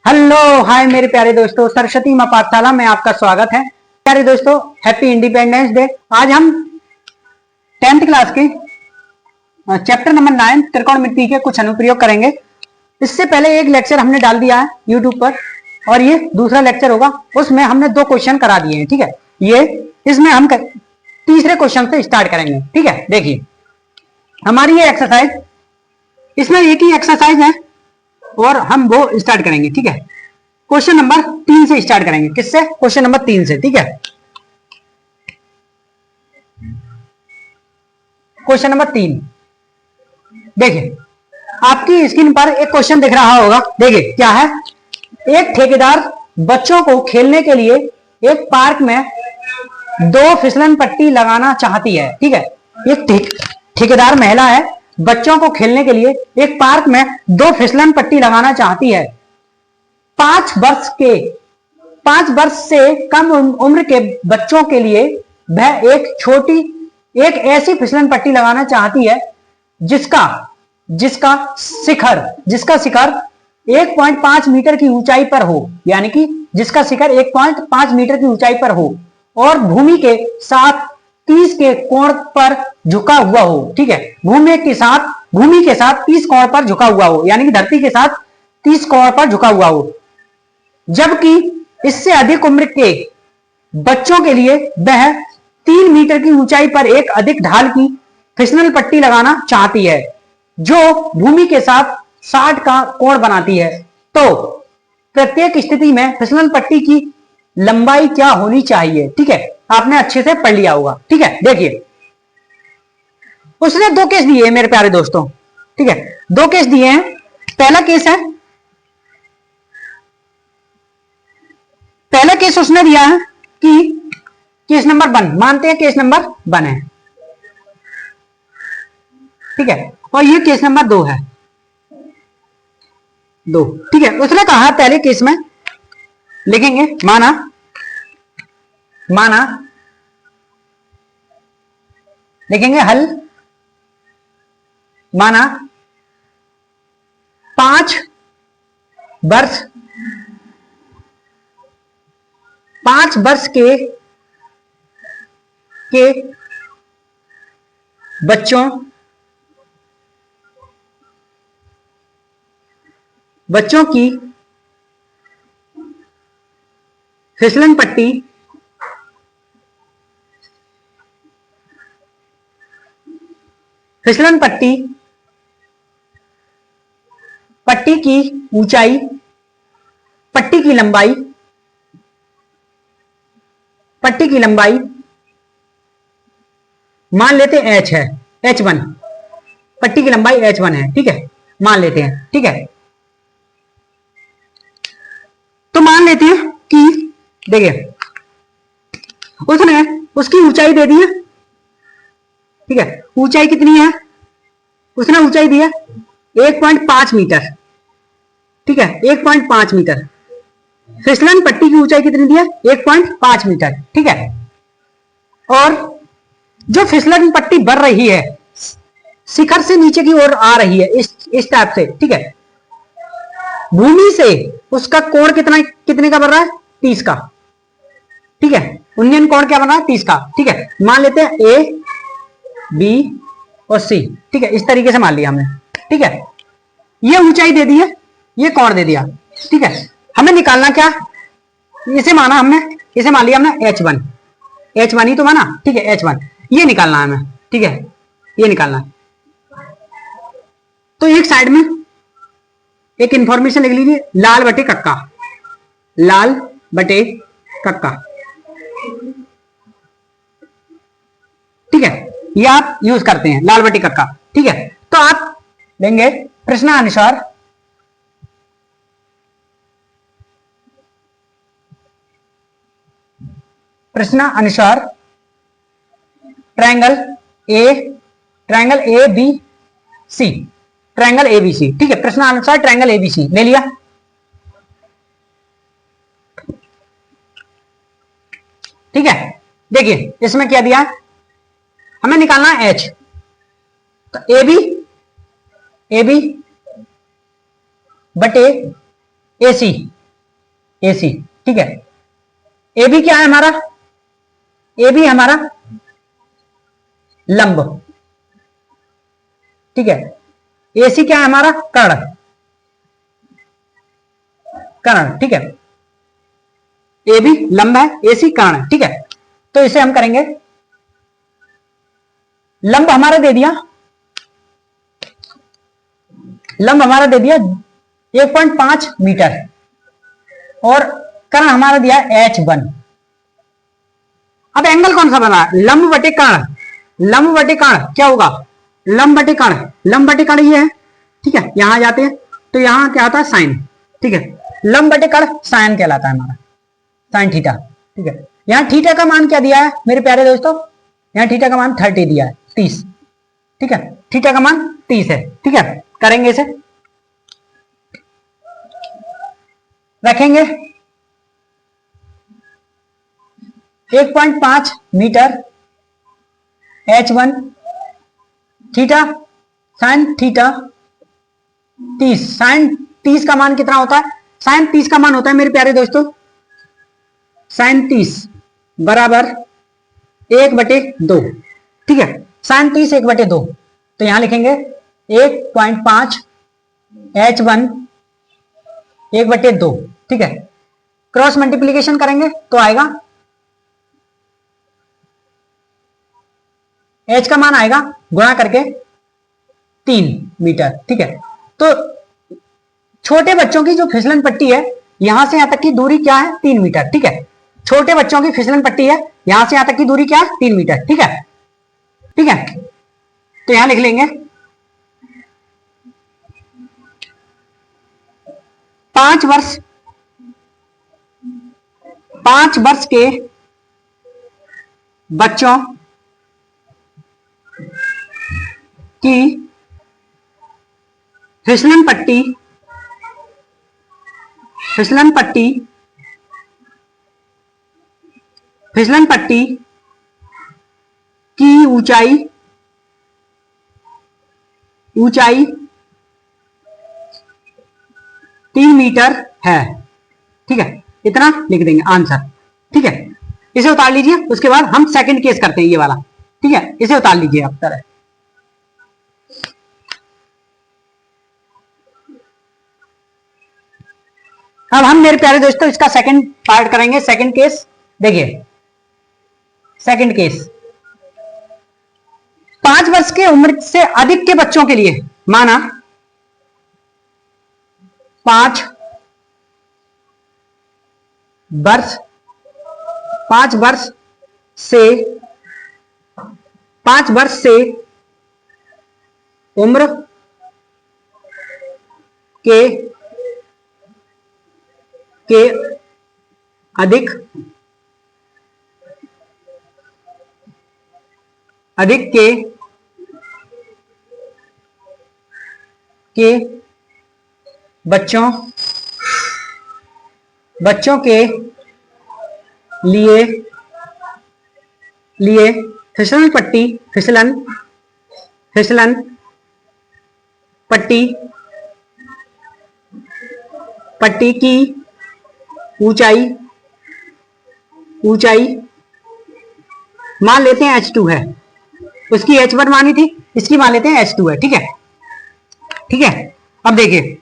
Hello hi मेरे प्यारे दोस्तों, सरस्वती मां पाठशाला में आपका स्वागत है। प्यारे दोस्तों, हैप्पी इंडिपेंडेंस डे। आज हम 10th क्लास के चैप्टर नंबर 9 त्रिकोणमिति के कुछ अनुप्रयोग करेंगे। इससे पहले एक लेक्चर हमने डाल दिया है यूट्यूब पर और ये दूसरा लेक्चर होगा, उसमें हमने 2 क्वेश्चन करा दिए हैं। ठीक है, ये इसमें हम तीसरे क्वेश्चन से स्टार्ट करेंगे। ठीक है, देखिए हमारी ये एक्सरसाइज, इसमें एक ही एक्सरसाइज है और हम वो स्टार्ट करेंगे। ठीक है, क्वेश्चन नंबर 3 से स्टार्ट करेंगे। किससे? क्वेश्चन नंबर 3 से। ठीक है, क्वेश्चन नंबर 3 देखिए, आपकी स्क्रीन पर एक क्वेश्चन दिख रहा होगा। देखिए क्या है, एक ठेकेदार बच्चों को खेलने के लिए एक पार्क में 2 फिसलन पट्टी लगाना चाहती है। ठीक है, एक ठेकेदार महिला है, बच्चों को खेलने के लिए एक पार्क में 2 फिसलन पट्टी लगाना चाहती है। 5 वर्ष से कम उम्र के बच्चों के लिए वह एक ऐसी फिसलन पट्टी लगाना चाहती है जिसका शिखर 1.5 मीटर की ऊंचाई पर हो, यानी कि जिसका शिखर 1.5 मीटर की ऊंचाई पर हो और भूमि के साथ 30 के कोण पर झुका हुआ हो। ठीक है, भूमि के साथ 30 कोण पर झुका हुआ हो, यानी कि धरती के साथ 30 कोण पर झुका हुआ हो। जबकि इससे अधिक उम्र के बच्चों के लिए वह 3 मीटर की ऊंचाई पर एक अधिक ढाल की फिसलन पट्टी लगाना चाहती है जो भूमि के साथ 60 का कोण बनाती है। तो प्रत्येक स्थिति में फिसलन पट्टी की लंबाई क्या होनी चाहिए? ठीक है, आपने अच्छे से पढ़ लिया होगा। ठीक है, देखिए उसने 2 केस दिए हैं मेरे प्यारे दोस्तों। ठीक है, 2 केस दिए हैं। पहला केस उसने दिया है कि केस नंबर 1, मानते हैं केस नंबर 1 है। ठीक है, और ये केस नंबर 2 है। 2 ठीक है, उसने कहा पहले केस में लिखेंगे माना लिखेंगे हल, माना 5 वर्ष के बच्चों की फिसलन पट्टी पट्टी की ऊंचाई, पट्टी की लंबाई मान लेते हैं h है, h1, पट्टी की लंबाई h1 है। ठीक है, मान लेते हैं। ठीक है, तो मान लेते हैं कि देखिए उसने उसकी ऊंचाई दे दी है। ठीक है, ऊंचाई कितनी है? उसने ऊंचाई दी है 1.5 मीटर। ठीक है, 1.5 मीटर। फिसलन पट्टी की ऊंचाई कितनी दी है? 1.5 मीटर। ठीक है, और जो फिसलन पट्टी बढ़ रही है, शिखर से नीचे की ओर आ रही है इस टाइप से। ठीक है, भूमि से उसका कोण कितने का बन रहा है? 30 का। ठीक है, उन्नयन कोण क्या बन रहा है? 30 का। ठीक है, मान लेते हैं A, B और C। ठीक है, इस तरीके से मान लिया हमने। ठीक है, ये ऊंचाई दे दी है, ये कोण दे दिया। ठीक है, हमें निकालना क्या? इसे मान लिया हमने H1 ही तो माना। ठीक है, H1 ये निकालना है हमें। ठीक है, ये निकालना है। तो एक साइड में एक इंफॉर्मेशन लिख लीजिए, लाल बटे कक्का। ठीक है, ये आप यूज करते हैं, लाल बटे कक्का। ठीक है, तो आप लेंगे प्रश्नानुसार ट्रायंगल ABC, ट्रायंगल ABC। ठीक है, प्रश्नानुसार ट्रायंगल ABC ले लिया। ठीक है, देखिए इसमें क्या दिया, हमें निकालना है H। तो AB बटे AC ए सी, ठीक है। ए बी क्या है हमारा, ए बी हमारा लंब, ठीक है। ए सी क्या है हमारा, कर्ण, कर्ण, ठीक है। ए बी लंब है, ए सी कर्ण है, ठीक है। तो इसे हम करेंगे, लंब हमारा दे दिया, लंब हमारा दे दिया 1.5 मीटर और कर्ण हमारा दिया H1। अब एंगल कौन सा बना, लंब बटे कर्ण, लंब बटे कर्ण क्या होगा, लंब बटे कर्ण, लंब बटे कर्ण ये है, ठीक है। यहां जाते हैं तो यहां क्या आता है साइन, ठीक है। लंब बटे कर्ण साइन कहलाता है हमारा, साइन थीटा, ठीक है। यहां थीटा का मान क्या दिया है मेरे प्यारे दोस्तों, यहां थीटा का मान 30 दिया है, 30, ठीक है। थीटा का मान 30 है, ठीक है। करेंगे इसे, रखेंगे 1.5 meter H1 theta sine theta 30, sine 30 का मान कितना होता है, साइन 30 का मान होता है मेरे प्यारे दोस्तों, साइन 30 बराबर 1/2, ठीक है। साइन 30 1/2, तो यहां लिखेंगे 1.5 H1 1/2, ठीक है। क्रॉस मल्टीप्लीकेशन करेंगे तो आएगा, H का मान आएगा गुणा करके 3 मीटर, ठीक है। तो छोटे बच्चों की जो फिसलन पट्टी है यहां से यहां तक की दूरी क्या है, 3 मीटर, ठीक है। छोटे बच्चों की फिसलन पट्टी है यहां से यहां तक की दूरी क्या है, 3 मीटर, ठीक है, ठीक है। तो यहां लिख लेंगे 5 वर्ष, 5 वर्ष के बच्चों की फिसलन पट्टी, फिसलन पट्टी, फिसलन पट्टी की ऊंचाई, ऊंचाई 3 मीटर है, ठीक है। इतना लिख देंगे आंसर, ठीक है। इसे उतार लीजिए, उसके बाद हम सेकंड केस करते हैं ये वाला, ठीक है। इसे उतार लीजिए आप तरह, अब हम मेरे प्यारे दोस्तों इसका सेकंड पार्ट करेंगे, सेकंड केस। देखिए सेकंड केस, 5 वर्ष के उम्र से अधिक के बच्चों के लिए, माना 5 वर्ष, 5 वर्ष से, 5 वर्ष से उम्र के अधिक, अधिक के बच्चों, बच्चों के लिए, लिए फिसलन पट्टी, फिसलन, फिसलन पट्टी, पट्टी की ऊंचाई, ऊंचाई मान लेते हैं H2 है, उसकी H1 मानी थी, इसकी मान लेते हैं H2 है, ठीक है, ठीक है। अब देखिए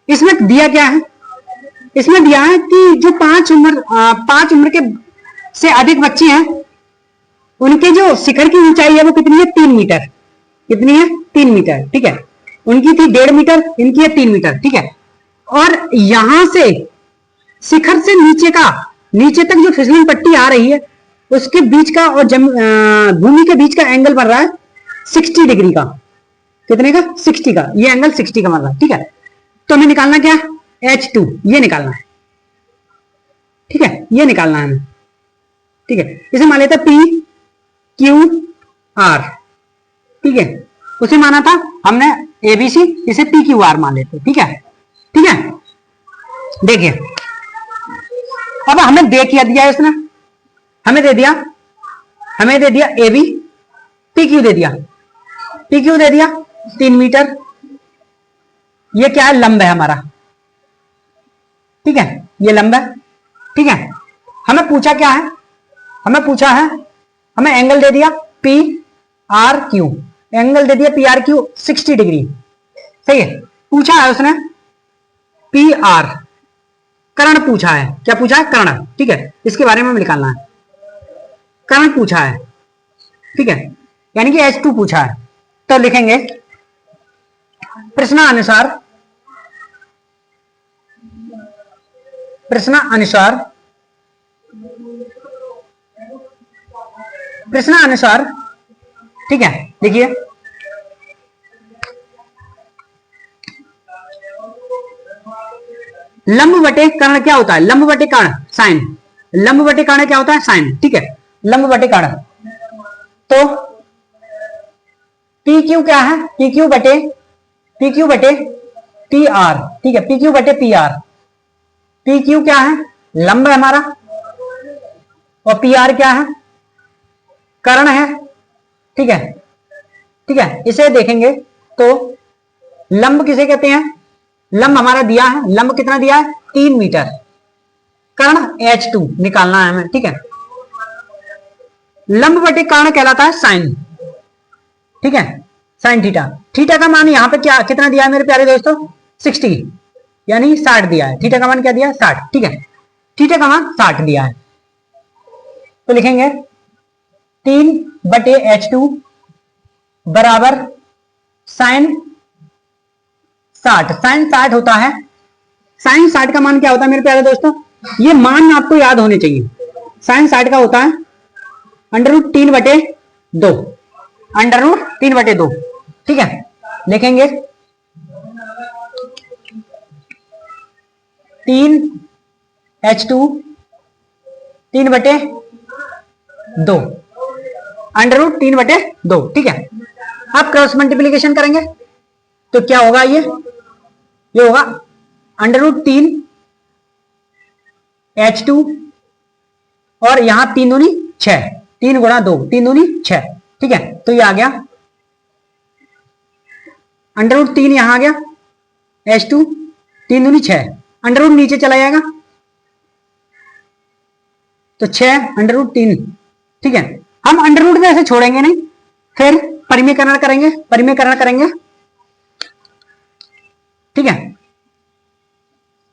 इसमें दिया क्या है, इसमें दिया है कि जो 5 उम्र के से अधिक बच्चे हैं उनके जो शिखर की ऊंचाई है वो कितनी है, 3 मीटर, कितनी है, 3 मीटर, ठीक है। उनकी थी 1.5 मीटर, इनकी है 3 मीटर, ठीक है। और यहां से शिखर से नीचे का, नीचे तक जो फिसलन पट्टी आ रही है उसके बीच का और भूमि के बीच का एंगल बन रहा है 60 डिग्री का, कितने का, 60 का, ये एंगल 60 का बन रहा है, ठीक है। तो हमें निकालना क्या, H2, ये निकालना है, ठीक है, ये निकालना है हमें, ठीक है। इसे मान लेते P Q R, ठीक है। उसे माना था हमने ABC, इसे P Q R मान लेते, ठीक है, ठीक है। देखिए अब हमें दे किया दिया है इसने, हमें दे दिया, हमें दे दिया AB, PQ दे दिया, PQ दे दिया 3 मीटर, ये क्या है, लंब है हमारा, ठीक है, ये लंब है, ठीक है। हमें पूछा क्या है, हमें एंगल दे दिया पी आर क्यू, एंगल दे दिया पी आर क्यू 60 डिग्री, सही है। पूछा है उसने पी आर, कर्ण पूछा है, क्या पूछा है, कर्ण, ठीक है। इसके बारे में निकालना है, कर्ण पूछा है, ठीक है, यानी कि H2 पूछा है। तो लिखेंगे प्रश्नानुसार, प्रश्नानुसार, ठीक है। देखिए लंब बटे कर्ण क्या होता है, लंब बटे कर्ण साइन, लंब बटे कर्ण क्या होता है, साइन, ठीक है। लंब बटे कर्ण, तो पी क्यू क्या है, पी क्यू बटे पी आर, ठीक है, पी क्यू बटे पी आर। पी क्यू क्या है, लंब है हमारा, और पी आर क्या है, कर्ण है, ठीक है, ठीक है। इसे देखेंगे तो लंब किसे कहते हैं, लंब हमारा दिया है, लंब कितना दिया है, 3 मीटर, कर्ण H2 निकालना है हमें, ठीक है। लंब बटे कर्ण कहलाता है साइन, ठीक है, साइन थीटा। थीटा का मान यहां पे क्या कितना दिया है मेरे प्यारे दोस्तों, 60, यानी 60 दिया है। थीटा का मान क्या दिया है, 60, ठीक है, थीटा का मान 60 दिया है। तो लिखेंगे 3 बटे H2 बराबर साइन 60, साइन 60 होता है। साइन 60 का मान क्या होता है मेरे प्यारे दोस्तों, ये मान आपको याद होने चाहिए। साइन 60 का होता है √3 बटे 2, √3 बटे 2, ठीक है। लिखेंगे 3 H2 3 बटे 2, √3 बटे 2, ठीक है। अब क्रॉस मल्टीप्लीकेशन करेंगे तो क्या होगा, ये होगा √3 H2 और यहां 3 दूनी 6, 3 गुणा 2, 3 दूनी 6, ठीक है। तो ये आ गया √3, यहां आ गया H2, 3 दूनी 6, अंडर रूट नीचे चला जाएगा तो 6 √3, ठीक है। हम अंडर रूट में ऐसे छोड़ेंगे नहीं, फिर परिमेयकरण करेंगे, ठीक है।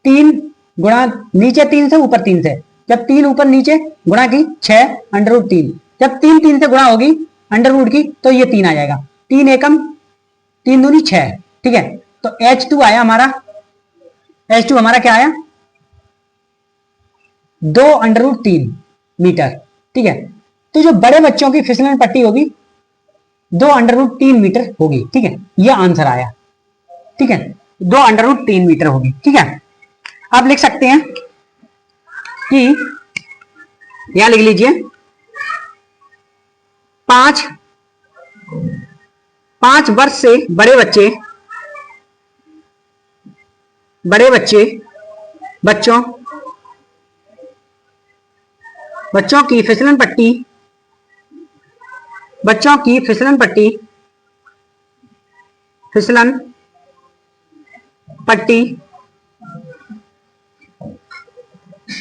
3 गुणा नीचे 3 से ऊपर 3 से, जब 3 ऊपर नीचे गुणा की 6 √3, जब 3 से गुणा होगी अंडर रूट की तो ये 3 आ जाएगा, 3 एकम 3 दूनी 6, ठीक है। तो H2 आया हमारा, H2 हमारा क्या आया, 2 √3 मीटर, ठीक है। तो जो बड़े बच्चों की फिसलन पट्टी होगी 2 √3 मीटर होगी, ठीक है। यह आंसर आया, ठीक है, 2 √3 मीटर होगी, ठीक है। आप लिख सकते हैं कि यहां लिख लीजिए 5 वर्ष से बड़े बच्चों की फिसलन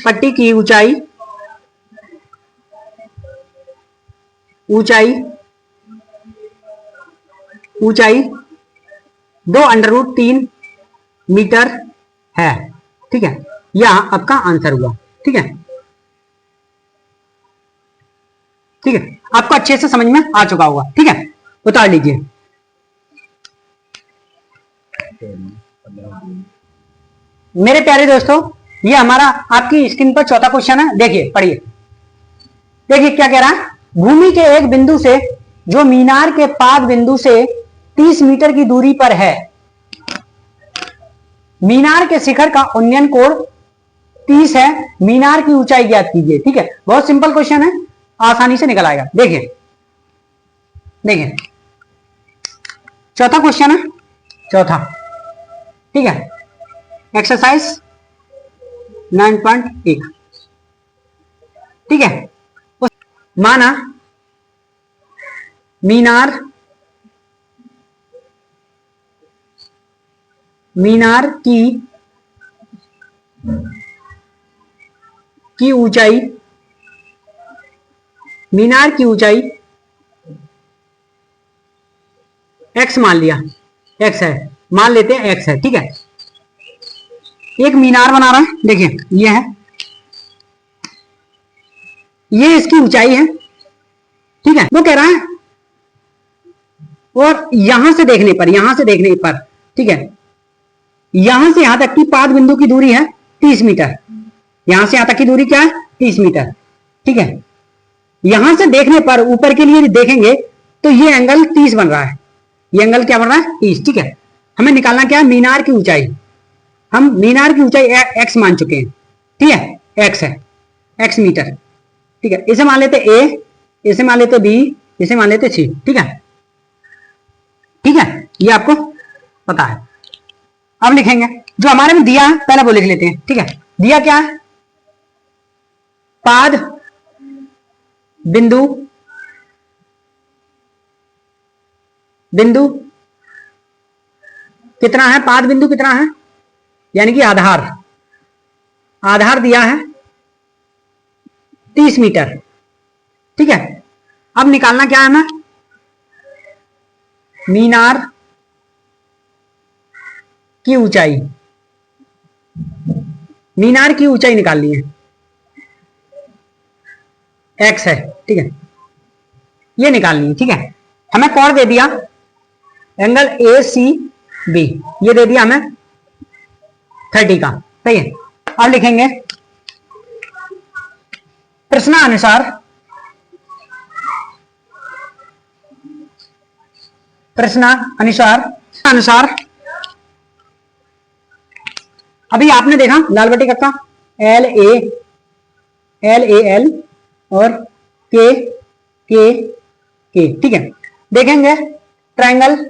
पट्टी की ऊंचाई 2 √3 मीटर है, ठीक है। यह आपका आंसर हुआ, ठीक है, ठीक है। आपको अच्छे से समझ में आ चुका होगा, ठीक है। उतार लीजिए। मेरे प्यारे दोस्तों, ये हमारा आपकी स्क्रीन पर चौथा क्वेश्चन है, देखिए पढ़िए, देखिए क्या कह रहा है। भूमि के एक बिंदु से जो मीनार के पाद बिंदु से 30 मीटर की दूरी पर है, मीनार के शिखर का उन्नयन कोण 30 है, मीनार की ऊंचाई ज्ञात कीजिए, ठीक है। बहुत सिंपल क्वेश्चन है, आसानी से निकल आएगा। देखिए चौथा क्वेश्चन है, चौथा, ठीक है, एक्सरसाइज 9.1, ठीक है। माना मीनार की की ऊंचाई, मीनार की ऊंचाई x मान लिया, x है, मान लेते हैं x है, ठीक है। एक मीनार बना रहा है, देखिए ये है, ये इसकी ऊंचाई है, ठीक है। वो कह रहा है और यहां से देखने पर, यहां से देखने पर, ठीक है, यहां से यहां तक की पाद बिंदु की दूरी है 30 मीटर। यहां से यहां तक की दूरी क्या है? 30 मीटर, ठीक है। यहां से देखने पर ऊपर के लिए देखेंगे तो ये एंगल 30 बन रहा है, ये एंगल क्या बन रहा है? 30, ठीक है। हमें निकालना क्या है? मीनार की ऊंचाई। हम मीनार की ऊंचाई x मान चुके हैं, ठीक है, x है, x मीटर, ठीक है। इसे मान लेते a, इसे मान लेते b, इसे मान लेते c, ठीक है, ठीक है, ये आपको पता है। अब लिखेंगे जो हमारे में दिया है, पहले वो लिख लेते हैं, ठीक है। दिया क्या है? पाद बिंदु, बिंदु कितना है? पाद बिंदु कितना है? यानी कि आधार, आधार दिया है 30 मीटर, ठीक है। अब निकालना क्या है ना? मीनार की ऊंचाई, मीनार की ऊंचाई निकालनी है, x है, ठीक है, ये निकालनी है, ठीक है। हमें कौन दे दिया? एंगल ए सी बी, ये दे दिया हमें 30 का, सही है। अब लिखेंगे प्रश्नानुसार, अनुसार अभी आपने देखा लाल बटी कक्का एल ए एल और के के के, ठीक है। देखेंगे ट्रायंगल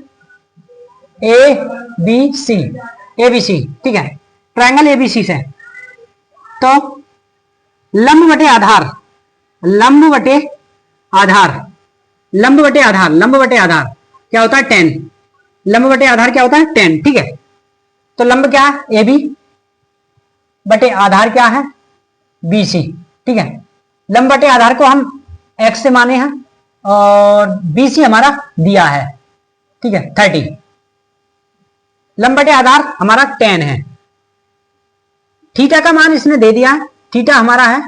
ए बी सी, ठीक है। ट्रायंगल ए बी सी से तो लंब बटे आधार, लंब बटे आधार, लंब बटे आधार, लंब बटे आधार क्या होता है? 10, लंब बटे आधार क्या होता है? 10, ठीक है। तो लंब क्या है? ए बी बटे आधार क्या है? बी सी, ठीक है। लंब बटे आधार को हम x से माने हैं और बी सी हमारा दिया है, ठीक है, 30। लंब बटे आधार हमारा 10 है, थीटा का मान इसने दे दिया है, थीटा हमारा है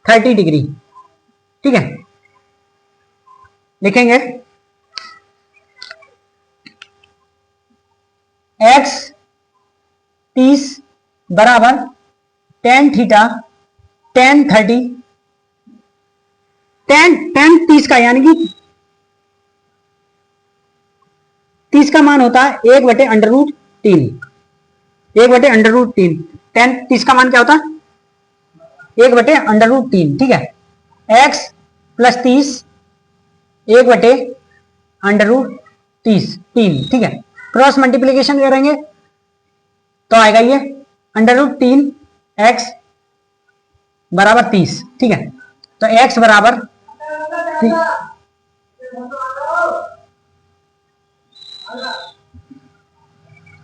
30 डिग्री, ठीक है। लिखेंगे x 30 बराबर tan थीटा tan 30, tan 30 का, यानी कि 30 का मान होता है 1/√3, 1/√3। tan 30 का मान क्या होता है? 1/√3, ठीक है। x प्लस 30 1/√30, 3, ठीक है। क्रॉस मल्टीप्लीकेशन करेंगे तो आएगा ये √3 x बराबर 30, ठीक है। तो x बराबर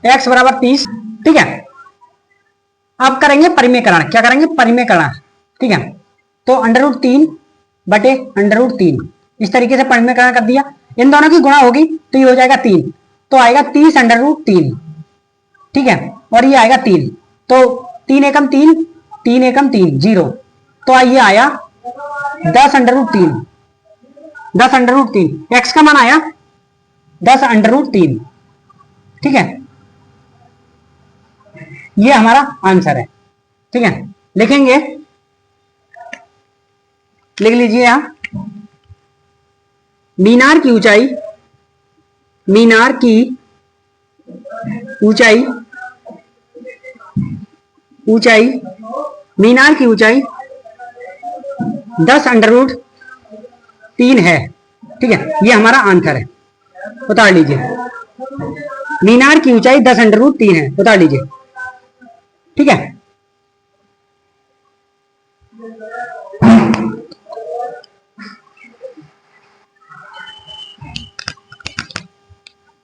x बराबर 30, ठीक है। अब करेंगे परिमेयकरण, क्या करेंगे? परिमेयकरण, ठीक है। तो √3 बटे √3 इस तरीके से परिमेयकरण कर दिया। इन दोनों की गुणा होगी तो ये हो जाएगा 3, तो आएगा 30 √3, ठीक है। और ये आएगा 3, तो 3 एकम 3, 3 एकम 3, 0, तो ये आया 10 √3, 10 √3, x का मान आया 10 √3, ठीक है। ये हमारा आंसर है, ठीक है। लिखेंगे, लिख लीजिए यहां मीनार की ऊंचाई, मीनार की ऊंचाई, ऊंचाई, मीनार की ऊंचाई 10 √3 है, ठीक है। ये हमारा आंसर है, उतार लीजिए। मीनार की ऊंचाई 10 √3 है, उतार लीजिए, ठीक है।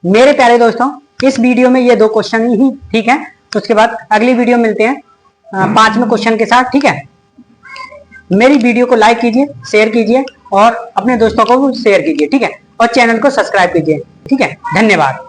मेरे प्यारे दोस्तों, इस वीडियो में ये 2 क्वेश्चन ही ठीक है। उसके बाद अगली वीडियो मिलते हैं 5वें क्वेश्चन के साथ, ठीक है। मेरी वीडियो को लाइक कीजिए, शेयर कीजिए और अपने दोस्तों को भी शेयर कीजिए, ठीक है। और चैनल को सब्सक्राइब कीजिए, ठीक है। धन्यवाद।